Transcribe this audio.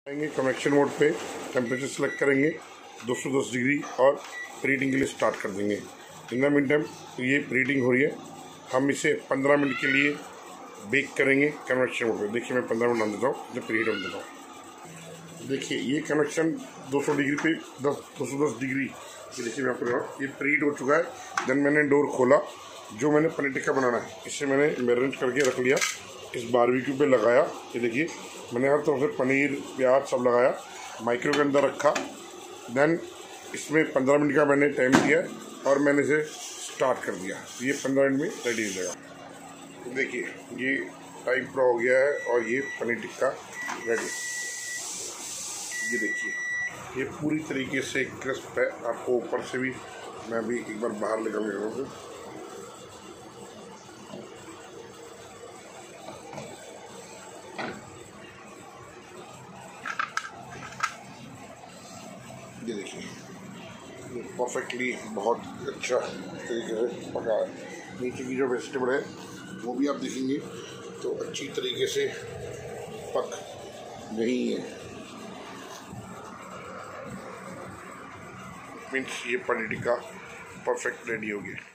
आएंगे convection mode पे, temperature select करेंगे 210 डिग्री और प्रीहीटिंग के लिए स्टार्ट कर देंगे। इन द मीन टाइम ये प्रीहीटिंग हो रही है, हम इसे 15 मिनट के लिए बेक करेंगे कन्वेक्शन मोड पे। देखिए मैं 15 मिनट डाल देता हूँ, इसे प्रीहीट होने देता हूँ। देखिए ये कन्वेक्शन 200 डिग्री पे 210 डिग्री, ये देखिए मैं आपको ये प्रीहीट हो चुका है। देन मैंने डोर खोला, जो मैंने पनीर टिक्का बनाना है इसे मैंने मैरिनेट करके रख लिया, इस बारबेक्यू पे लगाया। ये देखिए मैंने हर तरफ से पनीर प्याज सब लगाया, माइक्रो के अंदर रखा। देन इसमें 15 मिनट का मैंने टाइम दिया और मैंने इसे स्टार्ट कर दिया। ये 15 मिनट में रेडी हो जाएगा। देखिए ये टाइम पूरा हो गया है और ये पनीर टिक्का रेडी। ये देखिए ये पूरी तरीके से क्रिस्प है। आपको ऊपर से भी मैं भी एक बार बाहर निकल गया हूँ। ये देखिए ये परफेक्टली बहुत अच्छा तरीके से पका है। नीचे की जो वेजिटेबल है वो भी आप देखेंगे तो अच्छी तरीके से पक गई है। मीन्स ये पनीर टिक्का परफेक्ट रेडी हो गया।